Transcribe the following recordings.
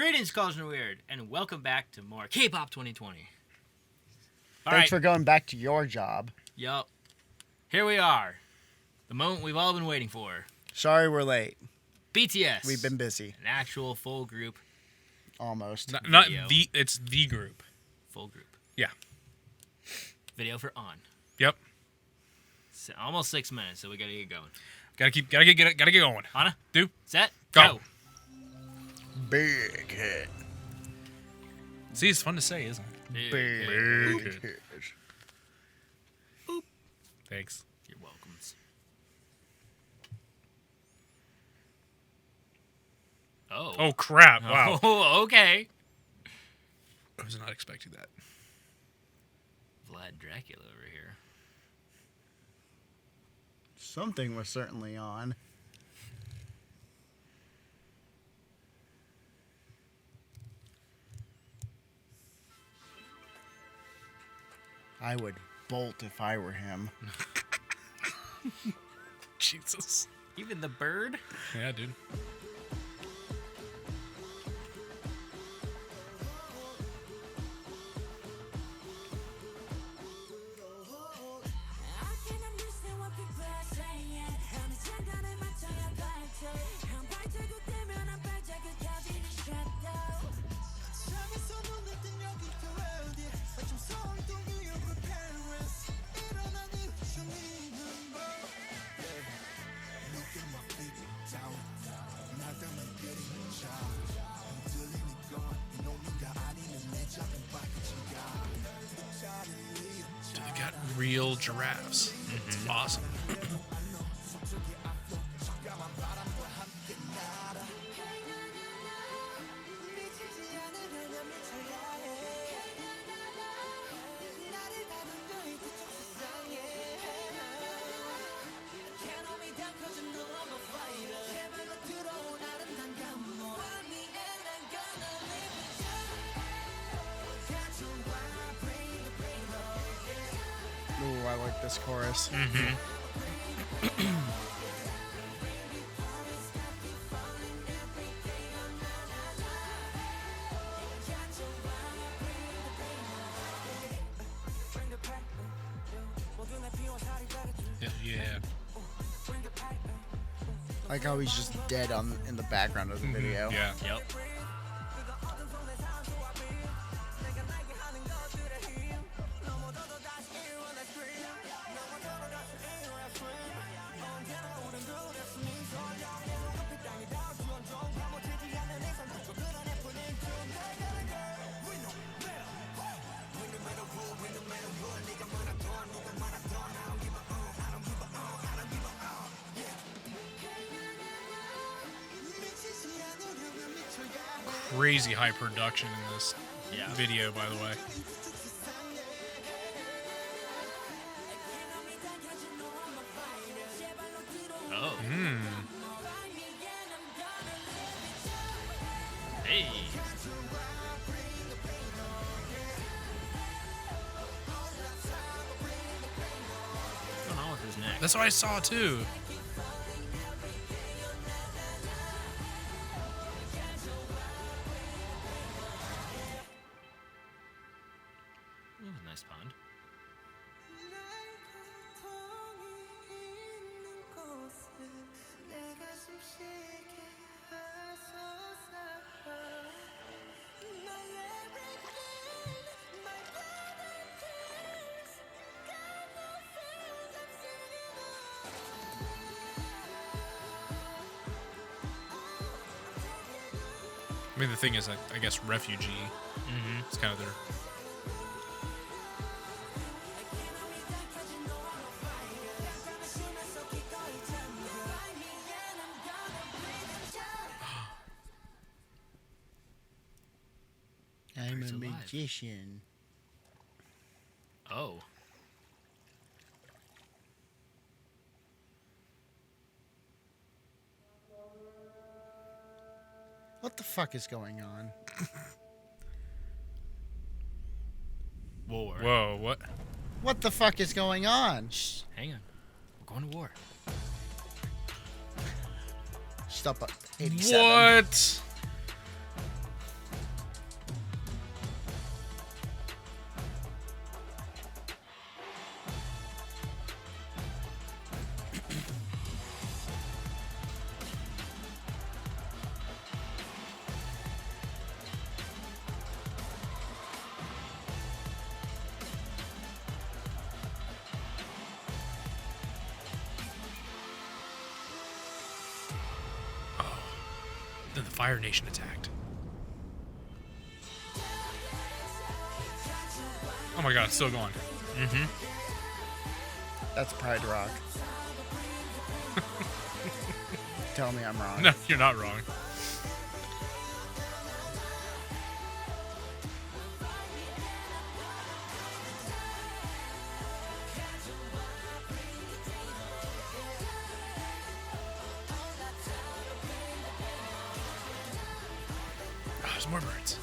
Greetings, Cauldron of Weird, and welcome back to more KPOP 2020. Thanks for going back to your job. Yup. Here we are. The moment we've all been waiting for. Sorry we're late. BTS. We've been busy. An actual full group. Almost. Not the, it's the group. Full group. Yeah. Video for On. Yep. Almost 6 minutes, so we gotta get going. Gotta get going. Anna? Do. Set? Go. Big hit. See, it's fun to say, isn't it? Big hit. Boop. Thanks. You're welcome. Oh. Oh, crap. Wow. Oh, okay. I was not expecting that. Vlad Dracula over here. Something was certainly on. I would bolt if I were him. Jesus. Even the bird? Yeah, dude. Dude, they got real giraffes. It's awesome. Ooh, I like this chorus. Yeah. Like how he's just dead in the background of the video. Yeah. Yep. Crazy high production in this video, by the way. Oh. Hey. What's going on with his neck? That's what I saw, too. Ooh, nice pond. I mean, the thing is, I guess, refugee. It's kind of their... I'm Bird's a alive. magician. Oh. What the fuck is going on? War. Whoa, what? What the fuck is going on? Shh, hang on. We're going to war. Stop at 87. What? Fire Nation attacked. Oh my god, it's still going. Mm-hmm. That's Pride Rock. Tell me I'm wrong. No, you're not wrong. Oh, there's more birds.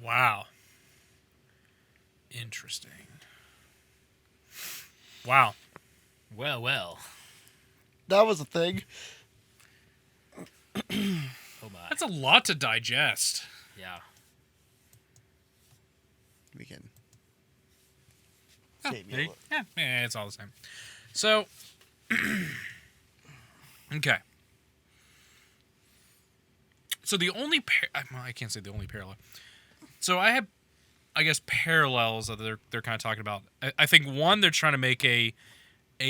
Wow. Interesting. Wow. Well, well. That was a thing. Oh my. That's a lot to digest. Yeah. We can. Oh, Save you a maybe. little. Yeah, it's all the same. So, okay. So the only I can't say the only parallel. So I have, I guess, parallels that they're kind of talking about. I think one, they're trying to make a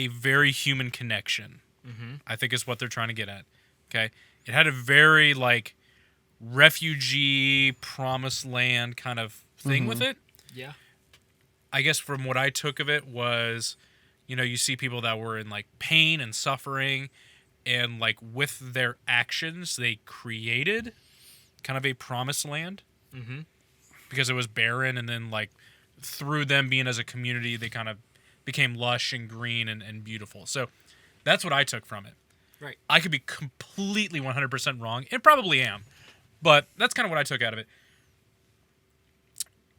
very human connection. Mm-hmm. I think is what they're trying to get at. Okay, it had a very like refugee promised land kind of thing with it. Yeah. I guess from what I took of it was, you know, you see people that were in like pain and suffering, and like with their actions, they created kind of a promised land Mm-hmm. because it was barren, and then like through them being as a community, they kind of became lush and green and beautiful. So that's what I took from it. Right. I could be completely 100% wrong, and probably am, but that's kind of what I took out of it.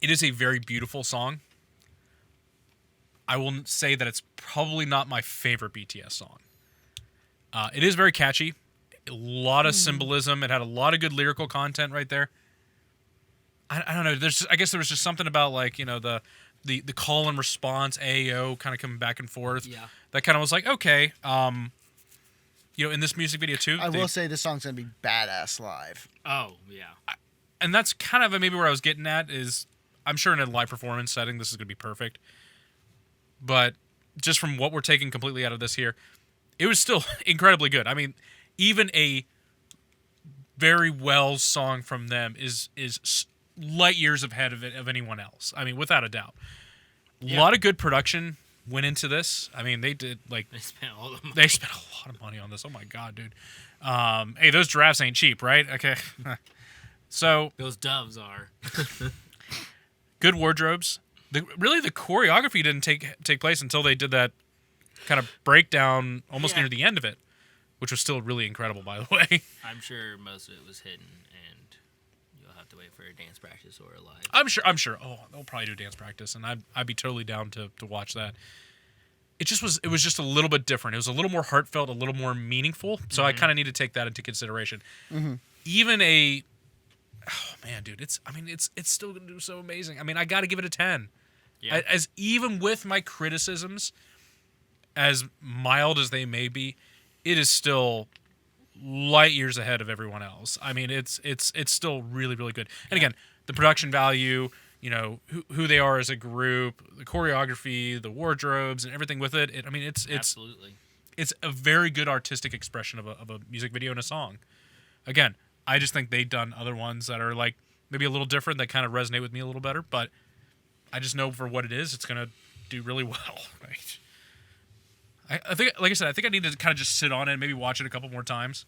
It is a very beautiful song. I will say that it's probably not my favorite BTS song. It is very catchy. A lot of symbolism. It had a lot of good lyrical content right there. I don't know. I guess there was just something about like, you know, the call and response, AAO kind of coming back and forth. Yeah. That kind of was like, okay. You know, in this music video too. I will say this song's gonna be badass live. Oh, yeah. And that's kind of maybe where I was getting at is, I'm sure in a live performance setting, this is going to be perfect. But just from what we're taking completely out of this here, it was still incredibly good. I mean, even a very well song from them is light years ahead of anyone else. I mean, without a doubt. A lot of good production went into this. I mean, they did like They spent all the money. they spent a lot of money on this. Oh my god, dude. Hey, those giraffes ain't cheap, right? Okay. So Those doves are. good wardrobes. Really, the choreography didn't take place until they did that kind of breakdown almost near the end of it, which was still really incredible, by the way. I'm sure most of it was hidden, and you'll have to wait for a dance practice or a live. I'm sure. Oh, they'll probably do dance practice, and I'd be totally down to watch that. It was just a little bit different. It was a little more heartfelt, a little more meaningful. So I kind of need to take that into consideration. Even oh man, dude, it's still gonna do so amazing. I mean, I got to give it a 10. Yeah. As even with my criticisms, as mild as they may be, it is still light years ahead of everyone else. I mean, it's still really, really good. And again, the production value, you know, who they are as a group, the choreography, the wardrobes, and everything with it. It's Absolutely. it's a very good artistic expression of a music video and a song. Again, I just think they've done other ones that are like maybe a little different that kind of resonate with me a little better, but I just know for what it is, it's gonna do really well. Right? I think, like I said, I think I need to kind of just sit on it and maybe watch it a couple more times,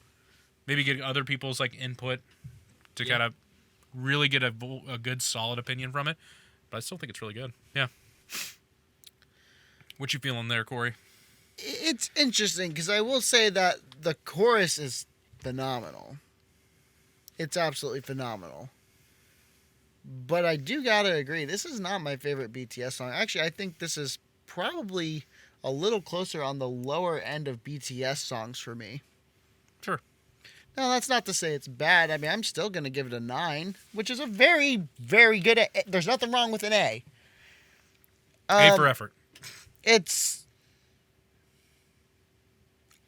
maybe get other people's like input to kind of really get a good solid opinion from it. But I still think it's really good. Yeah. What you feeling there, Corey? It's interesting because I will say that the chorus is phenomenal. It's absolutely phenomenal. But I do gotta agree, this is not my favorite BTS song. Actually, I think this is probably a little closer on the lower end of BTS songs for me. Sure. Now, that's not to say it's bad. I mean, I'm still gonna give it a 9, which is a very, very good. There's nothing wrong with an A. A for effort. it's,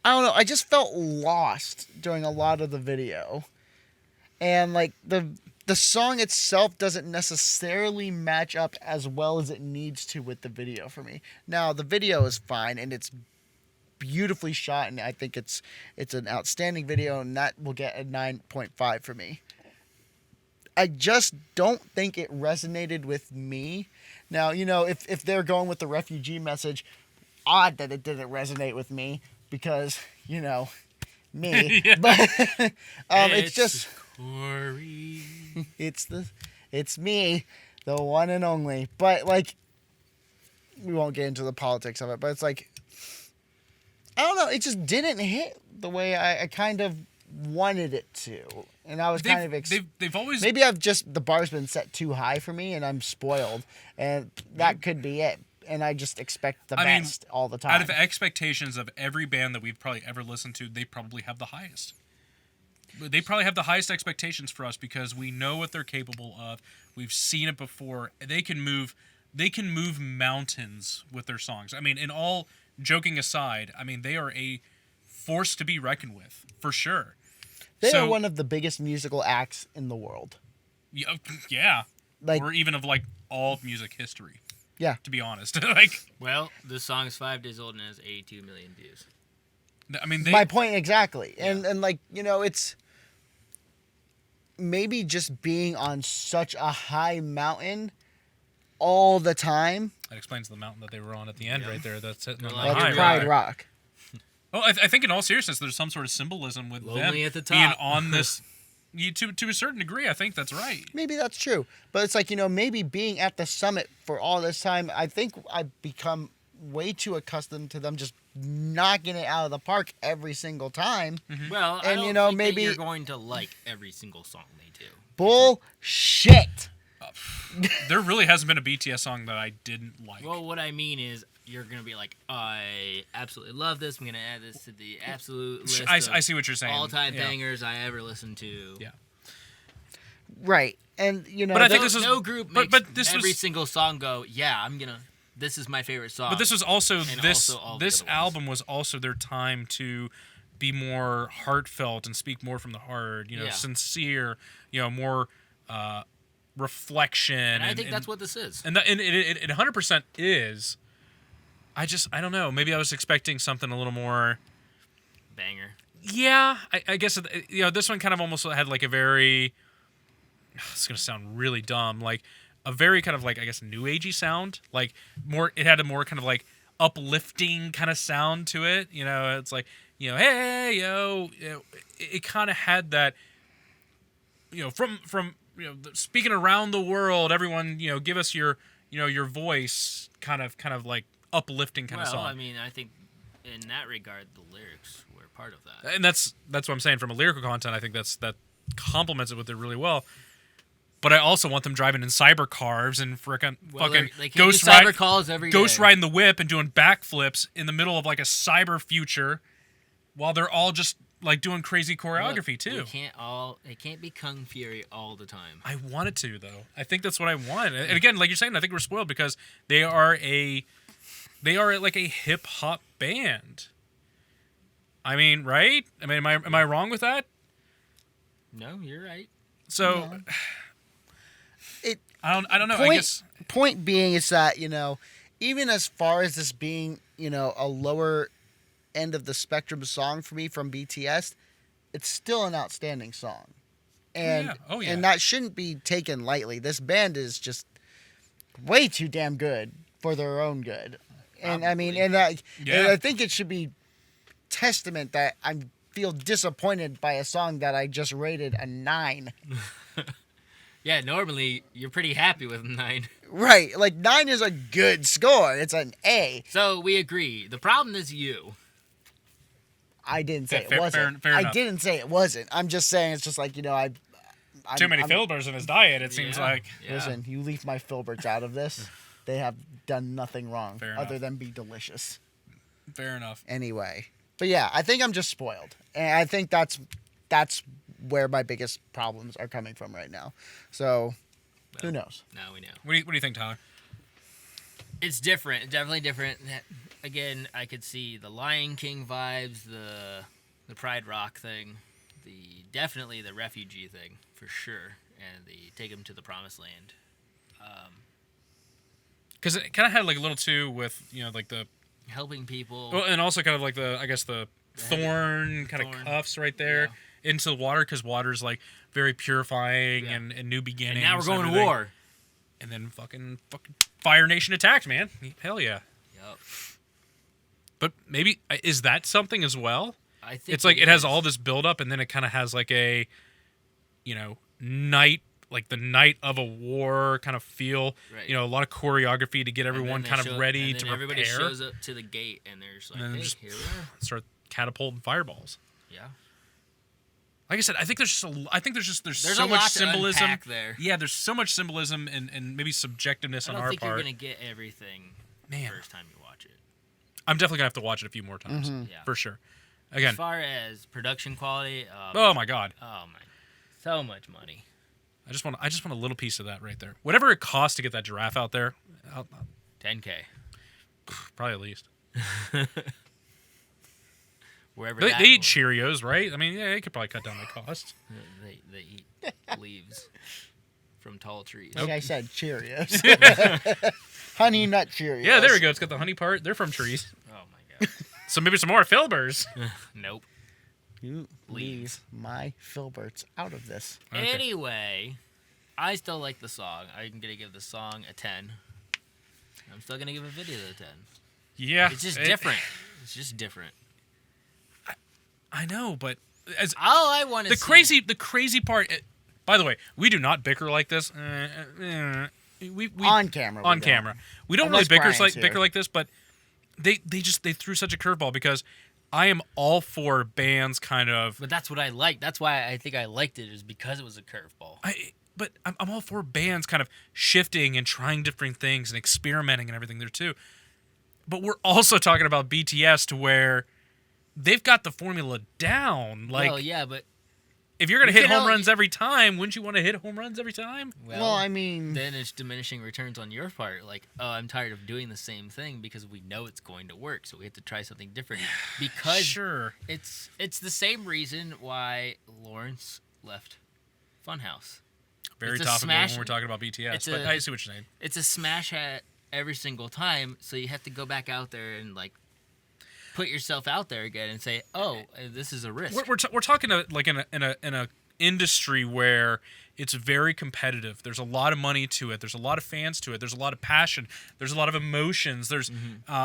I don't know, I just felt lost during a lot of the video. And like the song itself doesn't necessarily match up as well as it needs to with the video for me. Now, the video is fine and it's beautifully shot, and I think it's an outstanding video, and that will get a 9.5 for me. I just don't think it resonated with me. Now, you know, if they're going with the refugee message, odd that it didn't resonate with me because, you know, me. Yeah. But it's just Corey. it's me, the one and only. But like, we won't get into the politics of it, but it's like, I don't know, it just didn't hit the way I kind of wanted it to. And I was kind of they've always, maybe the bar's been set too high for me and I'm spoiled, and that could be it. And I just expect the best all the time. out of the expectations of every band that we've probably ever listened to, they probably have the highest. They probably have the highest expectations for us because we know what they're capable of. We've seen it before. They can move mountains with their songs. I mean, in all joking aside, I mean, they are a force to be reckoned with, for sure. They are one of the biggest musical acts in the world. Yeah. Like, or even of like all of music history. Yeah. To be honest. Like, Well, this song is 5 days old and has 82 million views. I mean, my point exactly. Yeah. And like, you know, it's maybe just being on such a high mountain all the time. that explains the mountain that they were on at the end right there. That's it. They're That's high Pride rock. Rock. Well, I think in all seriousness, there's some sort of symbolism with Lonely them at the being top. on this. To a certain degree, I think that's right. Maybe that's true. But it's like, you know, maybe being at the summit for all this time, I think I've become way too accustomed to them just knocking it out of the park every single time. Well, I And, don't you know, think that maybe- you're going to like every single song they do. Bullshit. There really hasn't been a BTS song that I didn't like. Well, what I mean is, you're gonna be like, I absolutely love this. I'm gonna add this to the absolute list I of see what you're saying. all-time Yeah. bangers I ever listened to. Yeah. Right. And, you know, But I think No, this was- no group but- makes but this every was- single song go, yeah, this is my favorite song. But this was also And this also all the this other ones. album was also their time to be more heartfelt and speak more from the heart. You know, Yeah. sincere. You know, more reflection. and I think that's what this is. And it 100% is. I don't know. Maybe I was expecting something a little more. Banger. Yeah, I guess you know, this one kind of almost had like a very. It's gonna sound really dumb, like a very kind of like, I guess, new agey sound. Like more, it had a more kind of like uplifting kind of sound to it. You know, it's like, you know, hey yo, you know, it kind of had that. You know, from you know, speaking around the world, everyone, you know, give us your, you know, your voice, kind of like uplifting kind of Well, song. I mean, I think in that regard, the lyrics were part of that. And that's what I'm saying from a lyrical content. I think that complements it with it really well. But I also want them driving in cyber cars and frickin' fucking they can't ghost do cyber ride, calls every ghost day. riding the whip and doing backflips in the middle of like a cyber future, while they're all just like doing crazy choreography too. It can't be Kung Fury all the time. I want it to though. I think that's what I want. And again, like you're saying, I think we're spoiled because they are like a hip hop band. I mean, right? I mean, am I wrong with that? No, you're right. So I don't know. I guess Point being is that, you know, even as far as this being, you know, a lower end of the spectrum song for me from BTS, it's still an outstanding song. And Oh, yeah. and that shouldn't be taken lightly. This band is just way too damn good for their own good. And I mean, and I think it should be testament that I feel disappointed by a song that I just rated a 9. Yeah, normally you're pretty happy with 9. Right, like 9 is a good score. It's an A. So we agree. The problem is you. I didn't say Fair- it wasn't. fair I enough. didn't say it wasn't. I'm just saying it's just like, you know, I'm too many filbers in his diet. It seems Yeah. like. Yeah. Listen, you leave my filberts out of this. They have done nothing wrong Fair other enough. than be delicious. Fair enough. Anyway, but yeah, I think I'm just spoiled, and I think that's where my biggest problems are coming from right now. So, who knows? Now we know. What do you think, Tyler? It's different, definitely different. Again, I could see the Lion King vibes, the Pride Rock thing, definitely the refugee thing for sure, and the take them to the promised land. Because it kind of had like a little too with like the Helping people. well, and also kind of like the thorn kind of cuffs right there into the water, because water's like very purifying and new beginnings. And now we're going to war. And then fucking Fire Nation attacked, man. Hell yeah. Yep. But maybe is that something as well? I think it's like it has all this build up, and then it kind of has like a night, like the night of a war kind of feel. Right. A lot of choreography to get everyone kind of ready to prepare. Everybody shows up to the gate, and there's like, hey, here we are. Start catapulting fireballs. Yeah. Like I said, I think there's There's so a much lot symbolism to unpack there. Yeah, there's so much symbolism and maybe subjectiveness on our part. I don't think you're gonna get everything the first time you watch it. I'm definitely gonna have to watch it a few more times, for sure. Again, as far as production quality, oh my god, so much money. I just want a little piece of that right there. Whatever it costs to get that giraffe out there, $10K, probably at least. Wherever they eat Cheerios, right? I mean, yeah, they could probably cut down the cost. They eat leaves from tall trees. Like I said, Cheerios. Honey Nut Cheerios. Yeah, there we go. It's got the honey part. They're from trees. Oh my god. So maybe some more Filbers. Nope. You Leaves. leave my Filberts out of this. Okay. Anyway, I still like the song. I'm gonna give the song a 10. I'm still gonna give a video a 10. Yeah, It's just different. It's just different. I know, but All I want to the crazy part. By the way, we do not bicker like this. We On camera. on camera. We don't Unless really Brian's here. bicker like this, but they threw such a curveball, because I am all for bands kind of. But that's what I like. That's why I think I liked it, is because it was a curveball. But I'm all for bands kind of shifting and trying different things and experimenting and everything there too. But we're also talking about BTS, to where they've got the formula down. Like, well, yeah, but if you're gonna hit can home only- runs every time, wouldn't you want to hit home runs every time? Well, I mean, then it's diminishing returns on your part. Like, oh, I'm tired of doing the same thing, because we know it's going to work, so we have to try something different. Because Sure. it's the same reason why Lawrence left Funhouse. Very It's a topical smash- when we're talking about BTS, but I see what you're saying. It's a smash hit every single time, so you have to go back out there and like put yourself out there again and say, "Oh, this is a risk." We're talking like in a industry where it's very competitive. There's a lot of money to it. There's a lot of fans to it. There's a lot of passion. There's a lot of emotions. There's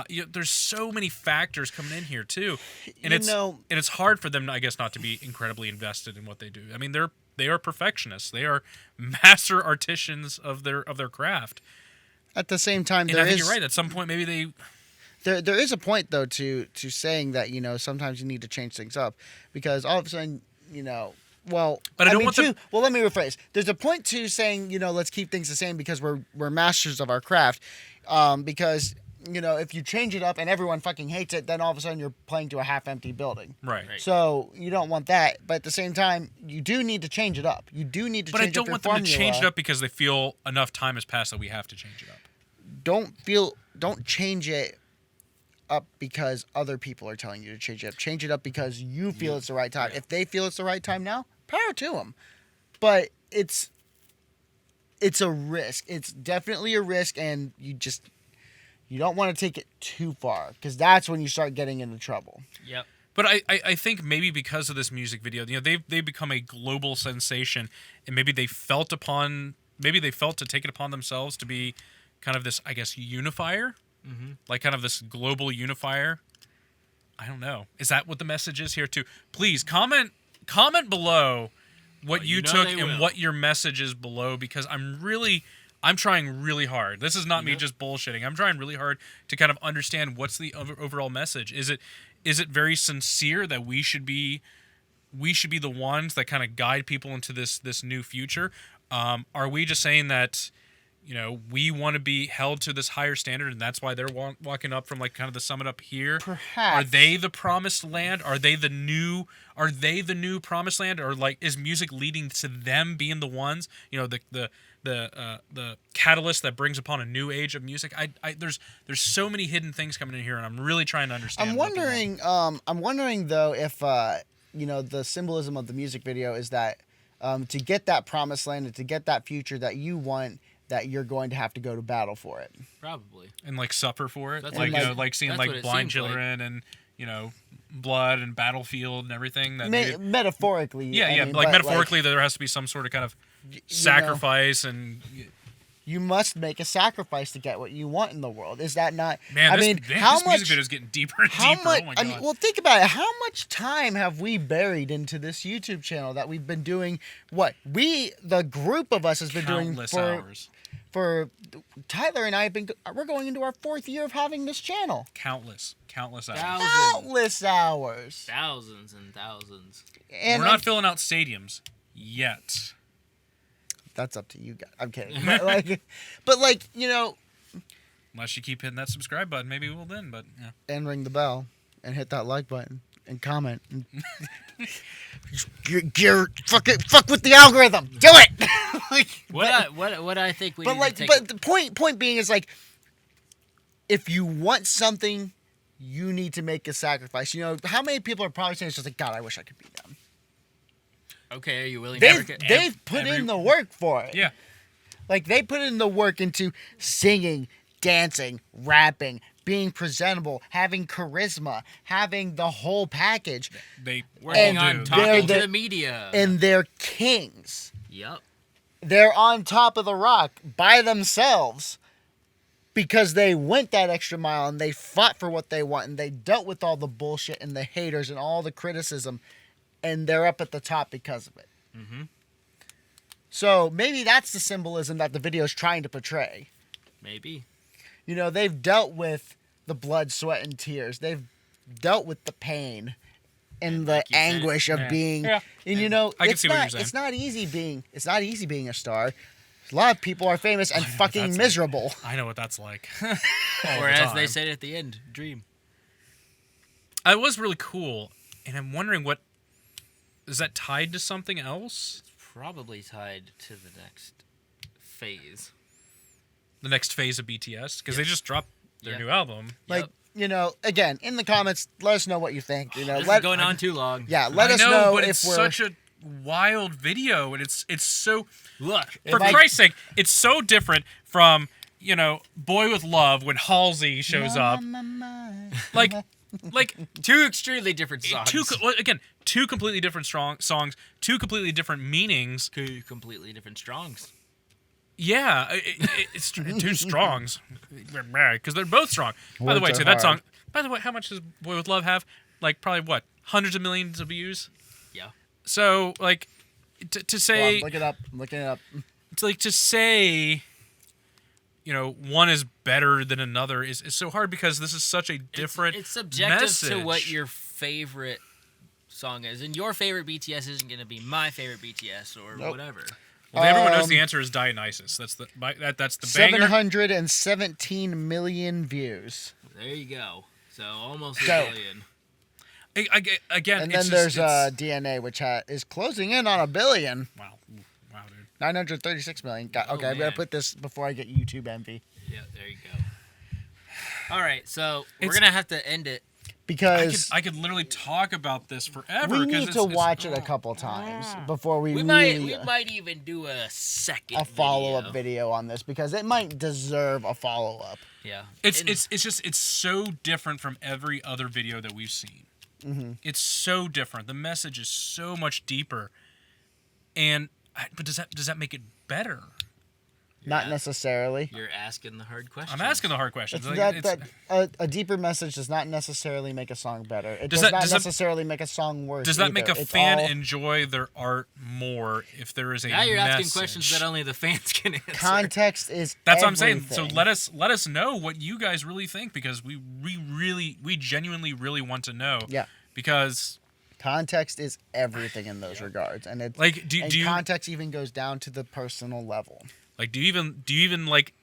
there's so many factors coming in here too, and it's hard for them, I guess, not to be incredibly invested in what they do. I mean, they are perfectionists. They are master artisans of their craft. at the same time, And I think you're right. At some point, maybe they. There is a point though to saying that sometimes you need to change things up, because all of a sudden well, But I don't mean, want them- well, let me rephrase. There's a point to saying let's keep things the same because we're masters of our craft, because if you change it up and everyone fucking hates it, then all of a sudden you're playing to a half-empty building. Right. So you don't want that, but at the same time, you do need to change it up. You do need to But I change don't up your want them to change it formula. up because they feel enough time has passed that we have to change it up. Don't change it up because other people are telling you to change it up. Change it up because you feel it's the right time. Yeah. If they feel it's the right time now, power to them. But it's a risk. It's definitely a risk, and you don't want to take it too far, because that's when you start getting into trouble. Yep. But I think maybe because of this music video, they've become a global sensation, and maybe they felt to take it upon themselves to be kind of this, I guess, unifier, like kind of this global unifier. I don't know. Is that what the message is here too? Please comment below what you took and what your message is below, because I'm trying really hard. This is not me just bullshitting. I'm trying really hard to kind of understand what's the overall message. Is it very sincere that we should be the ones that kind of guide people into this new future? Are we just saying that we want to be held to this higher standard, and that's why they're walking up from like kind of the summit up here. Perhaps. Are they the promised land? Are they the new promised land? Or like is music leading to them being the ones? The catalyst that brings upon a new age of music. There's so many hidden things coming in here, and I'm really trying to understand. I'm wondering though if the symbolism of the music video is that to get that promised land and to get that future that you want, that you're going to have to go to battle for it. Probably. And like suffer for it. That's Like seeing like blind children and blood and battlefield and everything. That metaphorically. Metaphorically, there has to be some sort of kind of sacrifice and. You must make a sacrifice to get what you want in the world. Is that not? Man, this music video is getting deeper and deeper. Oh my God. Well, think about it. How much time have we buried into this YouTube channel that we've been doing? The group of us has been Countless doing hours. For Tyler and I we're going into our 4th year of having this channel. Countless hours. Countless hours. Thousands and thousands. And we're not filling out stadiums yet. That's up to you guys. I'm kidding. but unless you keep hitting that subscribe button, maybe we'll then. But yeah. And ring the bell and hit that like button and comment. And fuck with the algorithm. Do it. What I think we. But the point being is like, if you want something, you need to make a sacrifice. How many people are probably saying it's just like, God, I wish I could be them. Okay, are you willing They've put in the work for it. Yeah. Like, they put in the work into singing, dancing, rapping, being presentable, having charisma, having the whole package. They working on talking to the media. And they're kings. Yep. They're on top of the rock by themselves because they went that extra mile and they fought for what they want and they dealt with all the bullshit and the haters and all the criticism. And they're up at the top because of it. Mm-hmm. So maybe that's the symbolism that the video is trying to portray. Maybe. They've dealt with the blood, sweat, and tears. They've dealt with the pain and the anguish of being. Yeah. And I can see what you're saying. It's not easy being a star. A lot of people are famous and fucking miserable. I know what that's like. Or as they said at the end, dream. It was really cool, and I'm wondering what. Is that tied to something else? It's probably tied to the next phase. The next phase of BTS? Because they just dropped their new album. Again, in the comments, let us know what you think. This is going on too long. Yeah, let us know but if it's we're... such a wild video, and it's so... Look. For Christ's sake, it's so different from, Boy With Love when Halsey shows up. Like two extremely different songs. Two completely different songs, two completely different meanings. Two completely different strongs. Yeah, it's two strongs because they're both strong. By the way, Words are that song. hard. By the way, how much does Boy With Love have? Like probably hundreds of millions of views. Yeah. So like to say, look it up. I'm looking it up. It's like to say. One is better than another is so hard because this is such a different It's subjective message. to what your favorite song is. And your favorite BTS isn't going to be my favorite BTS or whatever. Well, everyone knows the answer is Dionysus. That's the banger. 717 million views. There you go. So almost a billion. Again, and then there's DNA, which is closing in on 1 billion. Wow, dude. 936 million. Okay, I'm going to put this before I get YouTube envy. Yeah, there you go. All right, so we're going to have to end it. Because I could literally talk about this forever. We need to watch it a couple times before we might even do a follow-up video on this because it might deserve a follow-up. Yeah. It's so different from every other video that we've seen. Mm-hmm. It's so different. The message is so much deeper. But does that make it better? Not necessarily. You're asking the hard questions. I'm asking the hard questions. A deeper message does not necessarily make a song better. It does not necessarily make a song worse. Does that make a fan enjoy their art more if there is a now you're message? asking questions that only the fans can answer. Context is That's everything. what I'm saying. So let us know what you guys really think because we genuinely really want to know. Yeah. Because context is everything in those regards, and it's like context even goes down to the personal level. Like, do you even like?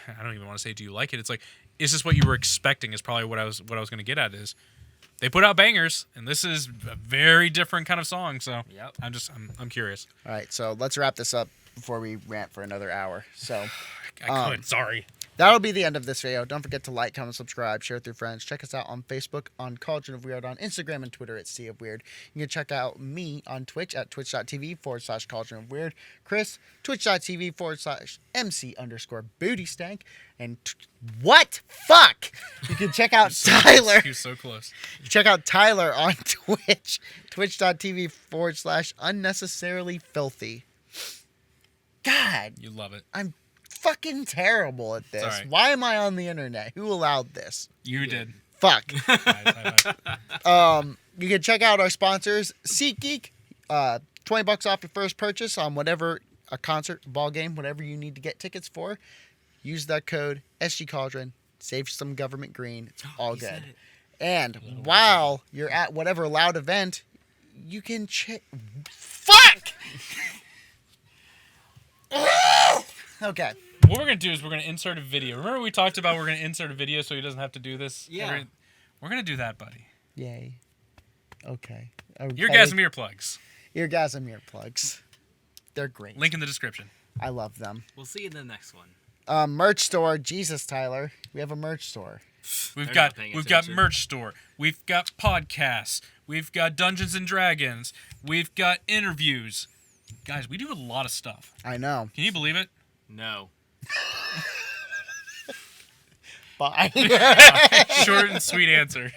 I don't even want to say do you like it. It's like, is this what you were expecting? Is probably what I was going to get at. Is they put out bangers, and this is a very different kind of song. So Yep. I'm curious. All right, so let's wrap this up before we rant for another hour. So I could. Sorry. that'll be the end of this video. Don't forget to like, comment, subscribe, share with your friends. Check us out on Facebook, on Cauldron of Weird, on Instagram and Twitter at Sea of Weird. You can check out me on Twitch at twitch.tv/Cauldron of Weird. Chris, twitch.tv/MC_bootystank. And what? Fuck! You can check out Tyler. He was so close. Check out Tyler on Twitch, twitch.tv/unnecessarily-filthy. God, You love it. I'm fucking terrible at this. It's all right. Why am I on the internet? Who allowed this? You did. Fuck. High five. You can check out our sponsors, Seat Geek, $20 off your first purchase on whatever, a concert, ball game, whatever you need to get tickets for. Use that code SGCAULDRON. Save some government green. It's all He good. said it. And while you're at whatever loud event, you can check. Fuck! Okay. What we're gonna do is we're gonna insert a video. Remember we talked about we're gonna insert a video so he doesn't have to do this. Yeah. We're gonna do that, buddy. Yay. Okay. Eargasm earplugs. Eargasm earplugs. They're great. Link in the description. I love them. We'll see you in the next one. Merch store. Jesus, Tyler. We have a merch store. We've They're got not paying we've got attention. merch store. We've got podcasts. We've got Dungeons and Dragons. We've got interviews. Guys, we do a lot of stuff. I know. Can you believe it? No. Bye. Short and sweet answer.